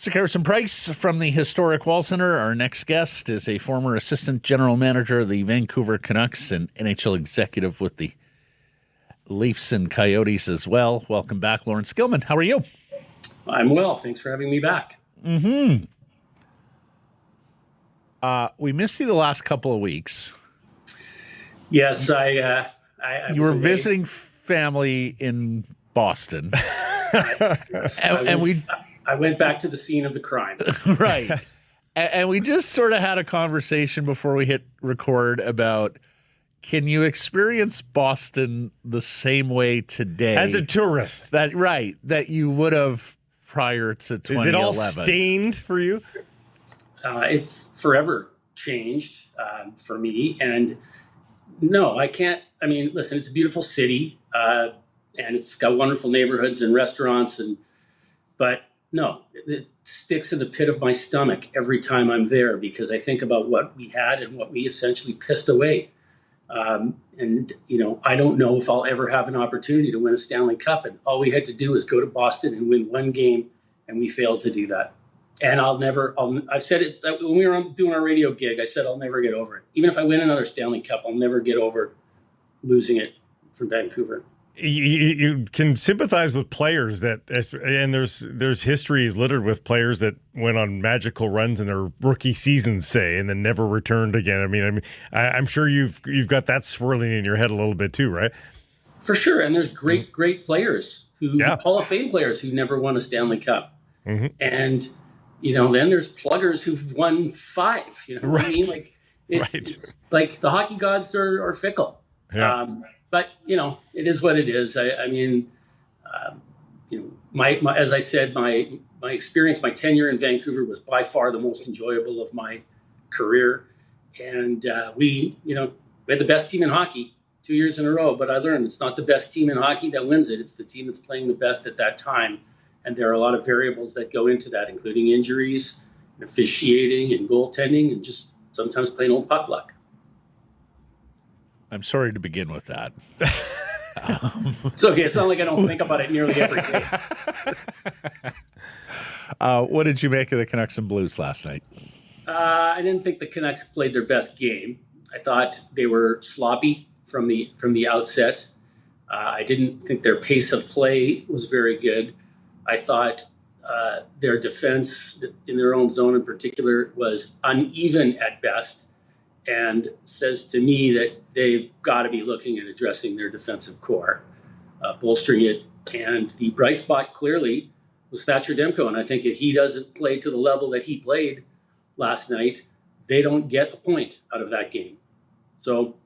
Sick Harrison Price from the historic Wall Center. Our next guest is a former assistant general manager of the Vancouver Canucks and NHL executive with the Leafs and Coyotes as well. Welcome back, Laurence Gilman. How are you? I'm well. Thanks for having me back. We missed you the last couple of weeks. Yes, You were visiting family in Boston. I went back to the scene of the crime. Right. And we just sort of had a conversation before we hit record about, can you experience Boston the same way today? As a tourist. That you would have prior to 2011. Is it all stained for you? It's forever changed for me. And no, I can't. I mean, listen, it's a beautiful city and it's got wonderful neighborhoods and restaurants. But no, it sticks in the pit of my stomach every time I'm there because I think about what we had and what we essentially pissed away. And I don't know if I'll ever have an opportunity to win a Stanley Cup. And all we had to do is go to Boston and win one game, and we failed to do that. And I've said it when we were doing our radio gig, I said I'll never get over it. Even if I win another Stanley Cup, I'll never get over losing it from Vancouver. You can sympathize with players and there's histories littered with players that went on magical runs in their rookie seasons, say, and then never returned again. I'm sure you've got that swirling in your head a little bit too, right? For sure. And there's great players Hall of Fame players who never won a Stanley Cup. Mm-hmm. And, then there's pluggers who've won 5, right. What I mean? It's like the hockey gods are fickle. Yeah. But, it is what it is. As I said, my experience, my tenure in Vancouver was by far the most enjoyable of my career. And we had the best team in hockey 2 years in a row. But I learned it's not the best team in hockey that wins it. It's the team that's playing the best at that time. And there are a lot of variables that go into that, including injuries, and officiating, and goaltending, and just sometimes plain old puck luck. I'm sorry to begin with that. It's okay. It's not like I don't think about it nearly every day. What did you make of the Canucks and Blues last night? I didn't think the Canucks played their best game. I thought they were sloppy from the outset. I didn't think their pace of play was very good. I thought their defense in their own zone in particular was uneven at best. And says to me that they've got to be looking at addressing their defensive core, bolstering it. And the bright spot clearly was Thatcher Demko. And I think if he doesn't play to the level that he played last night, they don't get a point out of that game. So,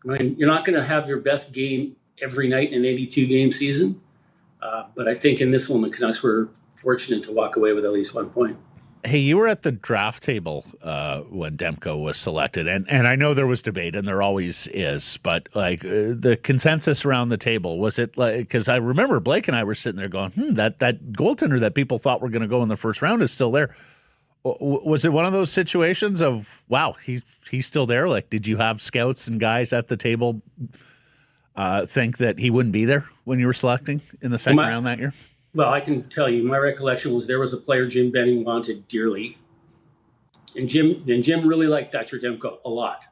you're not going to have your best game every night in an 82-game season. But I think in this one, the Canucks were fortunate to walk away with at least 1 point. Hey, you were at the draft table when Demko was selected, and I know there was debate, and there always is, but the consensus around the table, was it because I remember Blake and I were sitting there going, that goaltender that people thought were going to go in the first round is still there. Was it one of those situations of, wow, he's still there? Like, did you have scouts and guys at the table think that he wouldn't be there when you were selecting in the second round that year? Well, I can tell you, my recollection was there was a player Jim Benning wanted dearly. And Jim really liked Thatcher Demko a lot.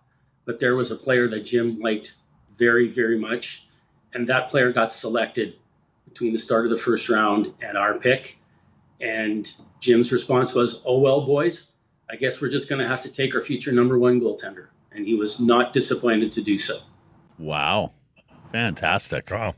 But there was a player that Jim liked very, very much. And that player got selected between the start of the first round and our pick. And Jim's response was, oh, well, boys, I guess we're just going to have to take our future number 1 goaltender. And he was not disappointed to do so. Wow. Fantastic. Wow.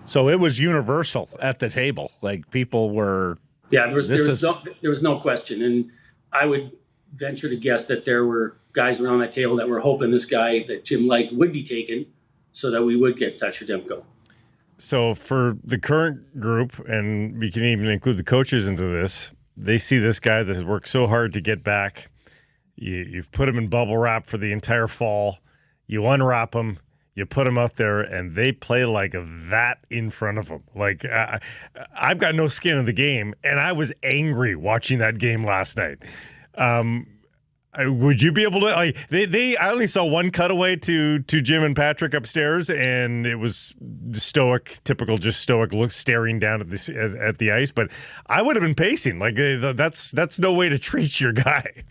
So it was universal at the table. Like, people were. Yeah, there was no question. And I would venture to guess that there were guys around that table that were hoping this guy that Jim liked would be taken so that we would get Thatcher Demko. So for the current group, and we can even include the coaches into this, they see this guy that has worked so hard to get back. You've put him in bubble wrap for the entire fall. You unwrap him. You put them out there, and they play like that in front of them. Like, I've got no skin in the game, and I was angry watching that game last night. Would you be able to? I only saw one cutaway to Jim and Patrick upstairs, and it was typical look, staring down at the ice. But I would have been pacing. That's no way to treat your guy.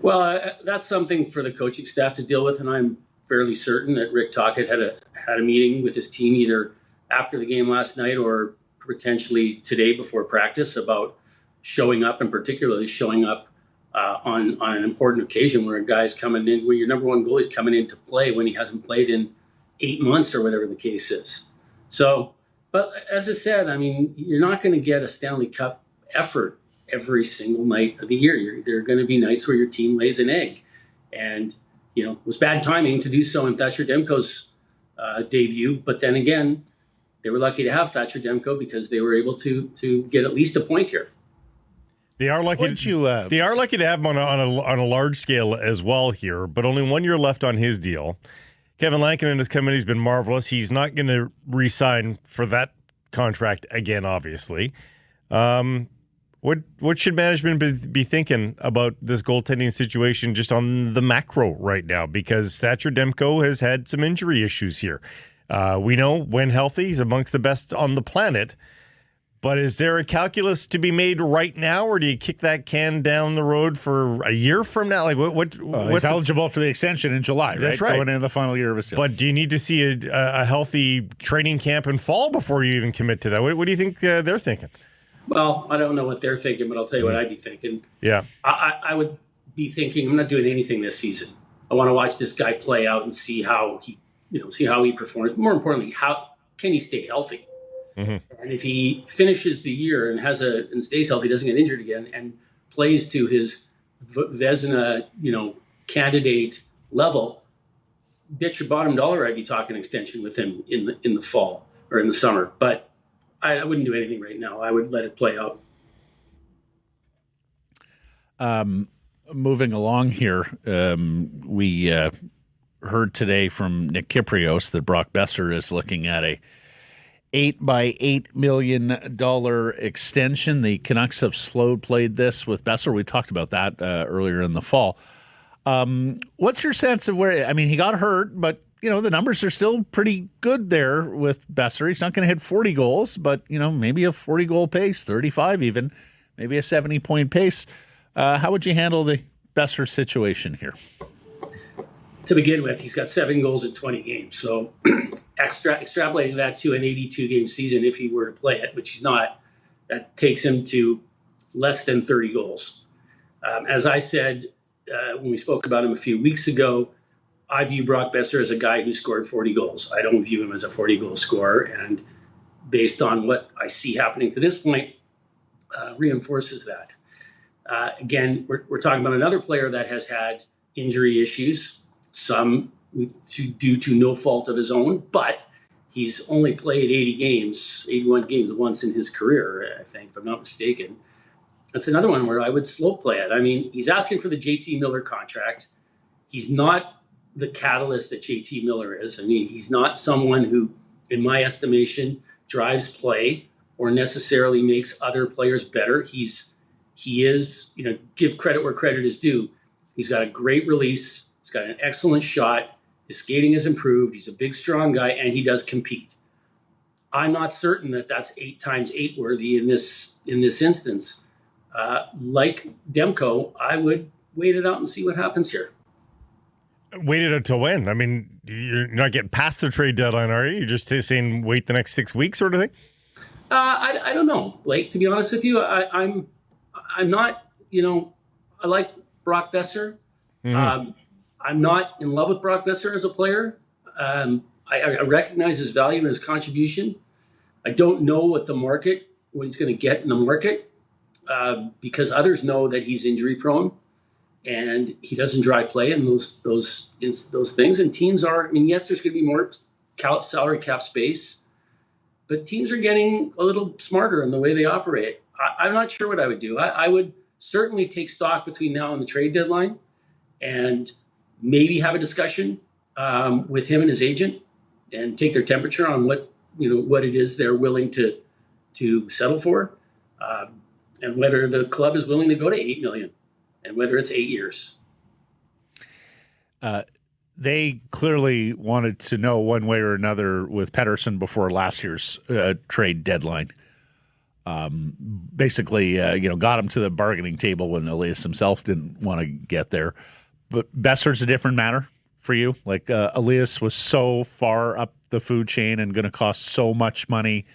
Well, that's something for the coaching staff to deal with, and I'm fairly certain that Rick Tocchet had a meeting with his team either after the game last night or potentially today before practice about showing up, and particularly showing up on an important occasion where a guy's coming in, where your number one goalie is coming in to play when he hasn't played in 8 months or whatever the case is. So, but as I said, I mean, you're not going to get a Stanley Cup effort every single night of the year. There are going to be nights where your team lays an egg. And, it was bad timing to do so in Thatcher Demko's debut. But then again, they were lucky to have Thatcher Demko because they were able to get at least a point here. They are lucky. They are lucky to have him on a large scale as well here, but only 1 year left on his deal. Kevin Lankinen has come in. He's been marvelous. He's not going to re-sign for that contract again, obviously. What should management be thinking about this goaltending situation just on the macro right now? Because Thatcher Demko has had some injury issues here. We know when healthy, he's amongst the best on the planet. But is there a calculus to be made right now, or do you kick that can down the road for a year from now? Like he's eligible for the extension in July, right? That's right. Going into the final year of his deal. But do you need to see a healthy training camp in fall before you even commit to that? What do you think they're thinking? Well, I don't know what they're thinking, but I'll tell you what I'd be thinking. Yeah. I would be thinking, I'm not doing anything this season. I want to watch this guy play out and see how he performs. More importantly, how can he stay healthy? Mm-hmm. And if he finishes the year and stays healthy, doesn't get injured again, and plays to his Vezina, candidate level, bet your bottom dollar I'd be talking extension with him in the fall or in the summer. But I wouldn't do anything right now. I would let it play out. Moving along here, we heard today from Nick Kyprios that Brock Boeser is looking at a $8 by $8 million extension. The Canucks have slow played this with Boeser. We talked about that earlier in the fall. What's your sense of he got hurt, but the numbers are still pretty good there with Boeser. He's not going to hit 40 goals, but maybe a 40 goal pace, 35 even, maybe a 70-point pace. How would you handle the Boeser situation here? To begin with, he's got 7 goals in 20 games. So extrapolating that to an 82-game season, if he were to play it, which he's not, that takes him to less than 30 goals. As I said when we spoke about him a few weeks ago, I view Brock Boeser as a guy who scored 40 goals. I don't view him as a 40-goal scorer. And based on what I see happening to this point, reinforces that. Again, we're talking about another player that has had injury issues, some due to no fault of his own, but he's only played 81 games once in his career, I think, if I'm not mistaken. That's another one where I would slow play it. I mean, he's asking for the JT Miller contract. He's not the catalyst that JT Miller is. I mean, he's not someone who, in my estimation, drives play or necessarily makes other players better. He is, give credit where credit is due. He's got a great release. He's got an excellent shot. His skating has improved. He's a big, strong guy, and he does compete. I'm not certain that that's 8x8 worthy in this instance. Like Demko, I would wait it out and see what happens here. Wait it until when? I mean, you're not getting past the trade deadline, are you? You're just saying wait the next 6 weeks sort of thing? I don't know, Blake, to be honest with you. I'm not, I like Brock Boeser. Mm-hmm. I'm not in love with Brock Boeser as a player. I recognize his value and his contribution. I don't know what he's going to get in the market because others know that he's injury prone and he doesn't drive play and those things. And teams are, yes, there's going to be more salary cap space, but teams are getting a little smarter in the way they operate. I'm not sure what I would do. I would certainly take stock between now and the trade deadline and maybe have a discussion with him and his agent and take their temperature on what it is they're willing to settle for, and whether the club is willing to go to $8 million and whether it's 8 years. They clearly wanted to know one way or another with Pettersson before last year's trade deadline. Basically, got him to the bargaining table when Elias himself didn't want to get there. But Boeser's a different matter for you. Like Elias was so far up the food chain and going to cost so much money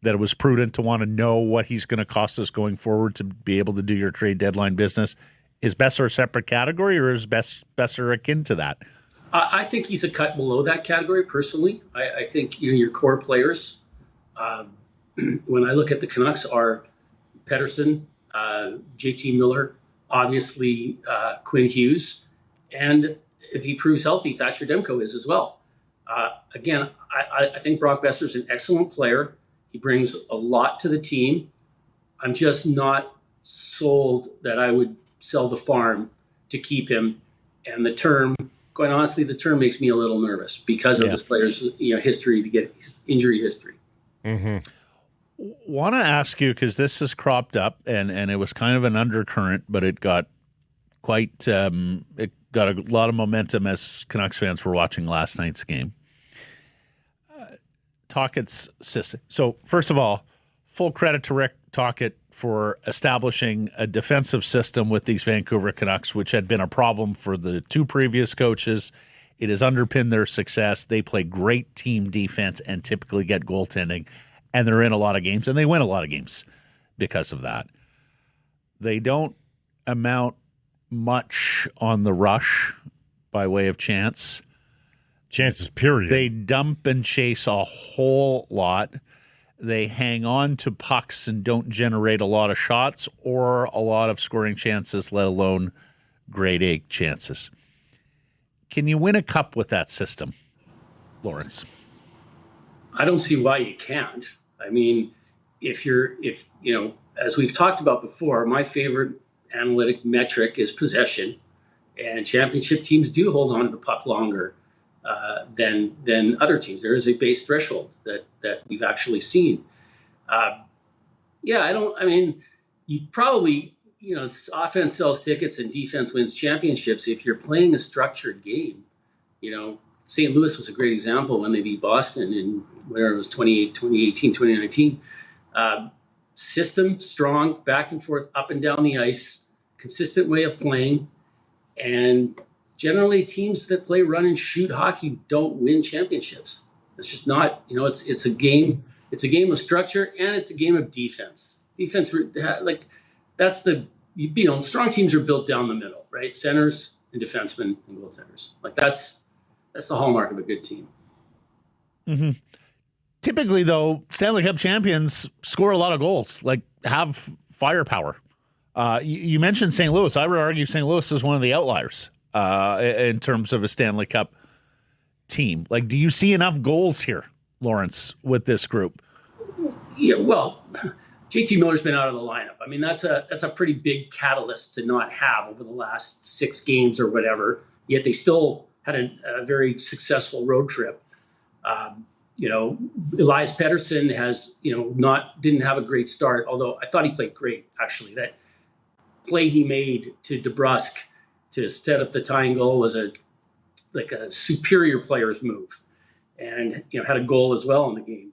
that it was prudent to want to know what he's going to cost us going forward to be able to do your trade deadline business. Is Boeser a separate category, or is Boeser akin to that? I think he's a cut below that category, personally. I think your core players, when I look at the Canucks, are Pettersson, JT Miller, obviously Quinn Hughes, and if he proves healthy, Thatcher Demko is as well. Again, I think Brock Boeser is an excellent player. He brings a lot to the team. I'm just not sold that I would sell the farm to keep him. And the term, quite honestly, the term makes me a little nervous because of this player's history, to get his injury history. Mm-hmm. Want to ask you, because this has cropped up and it was kind of an undercurrent, but it got it got a lot of momentum as Canucks fans were watching last night's game. Tocchet's system. So first of all, full credit to Rick Tocchet for establishing a defensive system with these Vancouver Canucks, which had been a problem for the two previous coaches. It has underpinned their success. They play great team defense and typically get goaltending, and they're in a lot of games, and they win a lot of games because of that. They don't amount much on the rush by way of chance. Chances, period. They dump and chase a whole lot. They hang on to pucks and don't generate a lot of shots or a lot of scoring chances, let alone grade A chances. Can you win a cup with that system, Laurence? I don't see why you can't. I mean, if as we've talked about before, my favorite analytic metric is possession, and championship teams do hold on to the puck longer than other teams. There is a base threshold that we've actually seen. You probably, offense sells tickets and defense wins championships if you're playing a structured game. St. Louis was a great example when they beat Boston in where it was 2018, 2019. System, strong, back and forth, up and down the ice, consistent way of playing. And generally teams that play run and shoot hockey don't win championships. It's just not, it's a game of structure, and it's a game of defense. Defense, that's strong teams are built down the middle, right? Centers and defensemen and goaltenders. That's the hallmark of a good team. Mm-hmm. Typically, though, Stanley Cup champions score a lot of goals, have firepower. You mentioned St. Louis. I would argue St. Louis is one of the outliers in terms of a Stanley Cup team. Do you see enough goals here, Laurence, with this group? Yeah, well, JT Miller's been out of the lineup. I mean, that's a pretty big catalyst to not have over the last 6 games or whatever. Yet they still had a very successful road trip. Elias Pettersson has, didn't have a great start, although I thought he played great, actually. That play he made to DeBrusk to set up the tying goal was a superior player's move, and, had a goal as well in the game.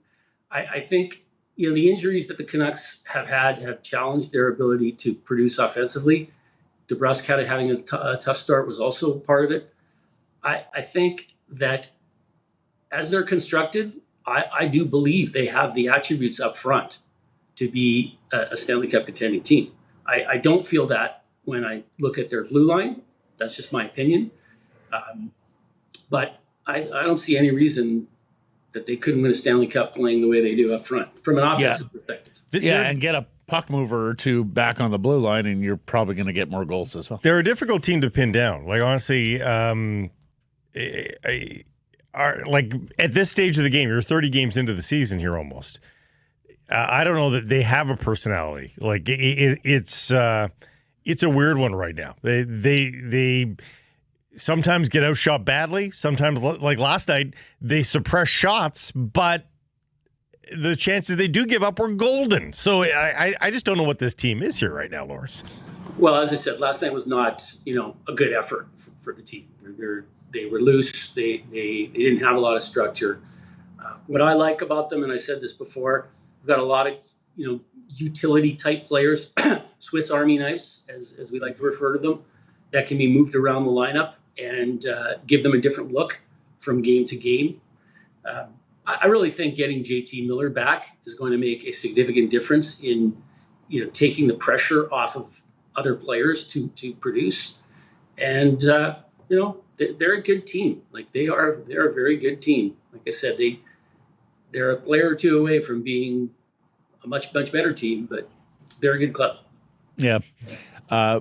I think, the injuries that the Canucks have challenged their ability to produce offensively. DeBrusk having a tough start was also part of it. I think that as they're constructed, I do believe they have the attributes up front to be a Stanley Cup contending team. I don't feel that when I look at their blue line. That's just my opinion. But I don't see any reason that they couldn't win a Stanley Cup playing the way they do up front from an offensive perspective. Yeah, and get a puck mover or two back on the blue line, and you're probably going to get more goals as well. They're a difficult team to pin down. Honestly, at this stage of the game, you're 30 games into the season here almost. I don't know that they have a personality. It's a weird one right now. They sometimes get outshot badly. Sometimes, like last night, they suppress shots, but the chances they do give up were golden. So I just don't know what this team is here right now, Laurence. Well, as I said, last night was not a good effort for the team. They were loose. They didn't have a lot of structure. What I like about them, and I said this before, we've got a lot of utility type players, Swiss Army knives, as we like to refer to them, that can be moved around the lineup and give them a different look from game to game. I really think getting JT Miller back is going to make a significant difference in taking the pressure off of other players to produce. And they're a good team. Like they're a very good team. Like I said, they're a player or two away from being a much better team, but they're a good club. Yeah.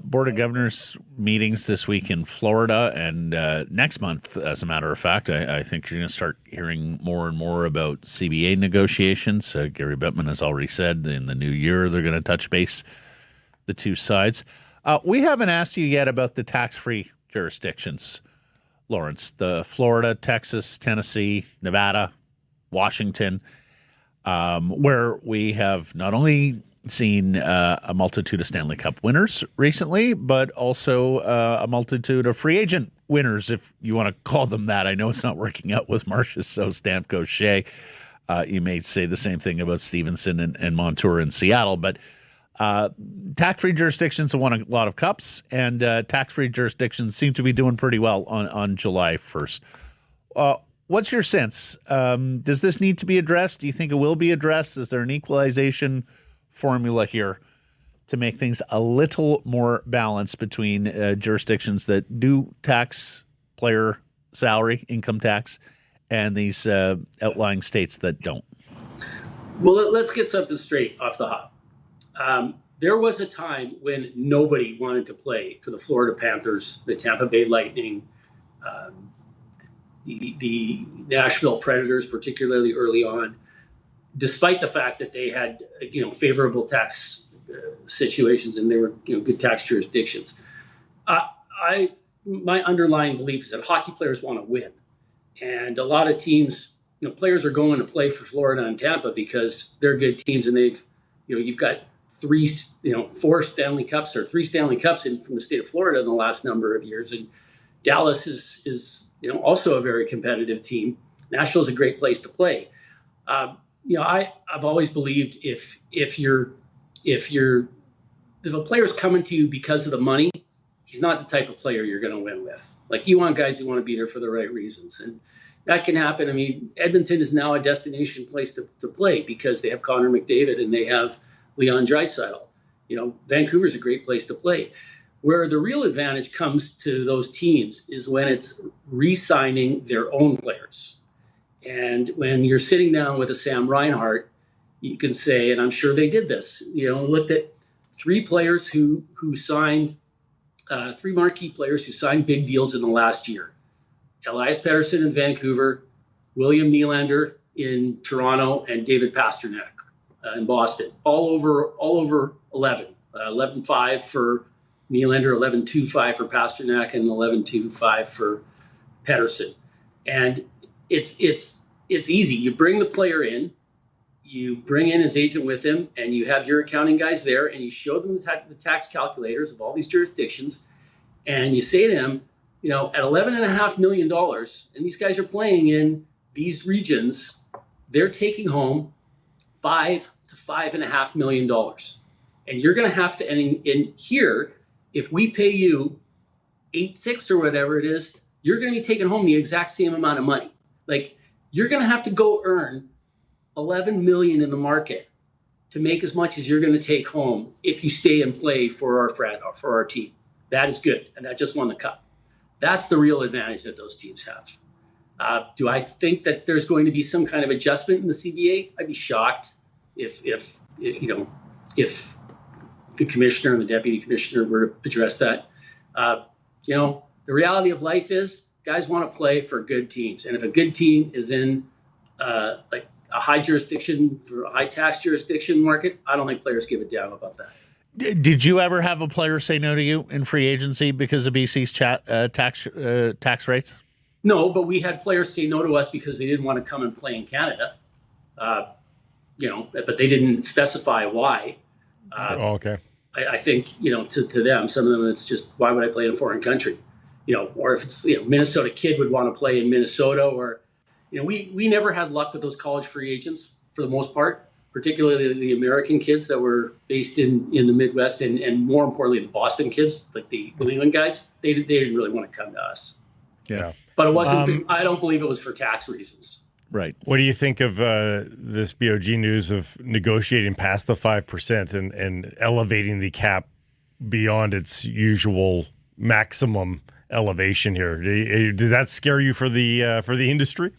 Board of Governors meetings this week in Florida, and next month, as a matter of fact, I think you're going to start hearing more and more about CBA negotiations. Gary Bettman has already said in the new year they're going to touch base, the two sides. We haven't asked you yet about the tax-free jurisdictions, Laurence. The Florida, Texas, Tennessee, Nevada, Washington, where we have not only seen a multitude of Stanley Cup winners recently, but also a multitude of free agent winners, if you want to call them that. I know it's not working out with Marchessault, so Stamkos, Shea. You may say the same thing about Stevenson and Montour in Seattle, but tax-free jurisdictions have won a lot of cups, and tax-free jurisdictions seem to be doing pretty well on July 1st. What's your sense? Does this need to be addressed? Do you think it will be addressed? Is there an equalization formula here to make things a little more balanced between jurisdictions that do tax player salary, income tax, and these outlying states that don't? Well, let's get something straight off the hop. There was a time when nobody wanted to play for the Florida Panthers, the Tampa Bay Lightning, the Nashville Predators, particularly early on, despite the fact that they had favorable tax situations and they were good tax jurisdictions. My underlying belief is that hockey players want to win, and a lot of teams, players are going to play for Florida and Tampa because they're good teams, and you've got three Stanley Cups from the state of Florida in the last number of years, and Dallas is also a very competitive team. Nashville's a great place to play. I've always believed if a player's coming to you because of the money, he's not the type of player you're going to win with. Like, you want guys who want to be there for the right reasons, and that can happen. I mean, Edmonton is now a destination place to play because they have Connor McDavid and they have Leon Draisaitl. Vancouver's a great place to play. Where the real advantage comes to those teams is when it's re-signing their own players. And when you're sitting down with a Sam Reinhart, you can say, and I'm sure they did this, looked at three players who signed, three marquee players who signed big deals in the last year. Elias Pettersson in Vancouver, William Nylander in Toronto, and David Pastrnak in Boston. All over 11. 11.5 for Nylander, 11.25 for Pastrnak, and 11.25 for Pettersson. And it's easy. You bring the player in, you bring in his agent with him, and you have your accounting guys there, and you show them the tax calculators of all these jurisdictions, and you say to them, at $11.5 million, and these guys are playing in these regions, they're taking home $5 to $5.5 million. And you're going to have to, and in here, if we pay you 8.6 or whatever it is, you're going to be taking home the exact same amount of money. Like, you're going to have to go earn $11 million in the market to make as much as you're going to take home if you stay and play for our team. That is good, and that just won the cup. That's the real advantage that those teams have. Do I think that there's going to be some kind of adjustment in the CBA? I'd be shocked if the commissioner and the deputy commissioner were to address that. The reality of life is guys want to play for good teams. And if a good team is in like a high jurisdiction, for a high tax jurisdiction market, I don't think players give a damn about that. Did you ever have a player say no to you in free agency because of BC's tax rates? No, but we had players say no to us because they didn't want to come and play in Canada. But they didn't specify why. Okay. I think, to them, some of them, it's just, why would I play in a foreign country? or if it's, Minnesota kid would want to play in Minnesota, or, we never had luck with those college free agents for the most part, particularly the American kids that were based in the Midwest, and more importantly, the Boston kids, like the New England guys. They didn't really want to come to us. Yeah. But it wasn't, I don't believe it was for tax reasons. Right. What do you think of this BOG news of negotiating past the 5% and elevating the cap beyond its usual maximum elevation here? Did that scare you for the industry?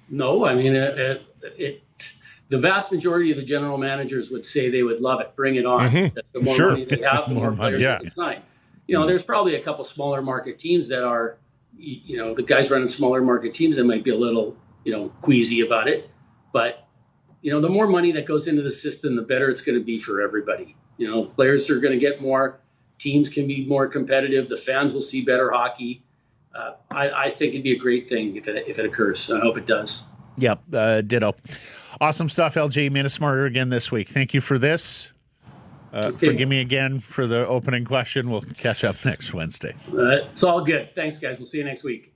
No, I mean, the vast majority of the general managers would say they would love it. Bring it on. Mm-hmm. That's the more money they have, the more players they can sign. There's probably a couple smaller market teams that are, the guys running smaller market teams that might be a little, queasy about it. But, the more money that goes into the system, the better it's going to be for everybody. Players are going to get more. Teams can be more competitive. The fans will see better hockey. I think it'd be a great thing if it occurs. I hope it does. Yep, ditto. Awesome stuff, LG. Made us smarter again this week. Thank you for this. Forgive me again for the opening question. We'll catch up next Wednesday. It's all good. Thanks, guys. We'll see you next week.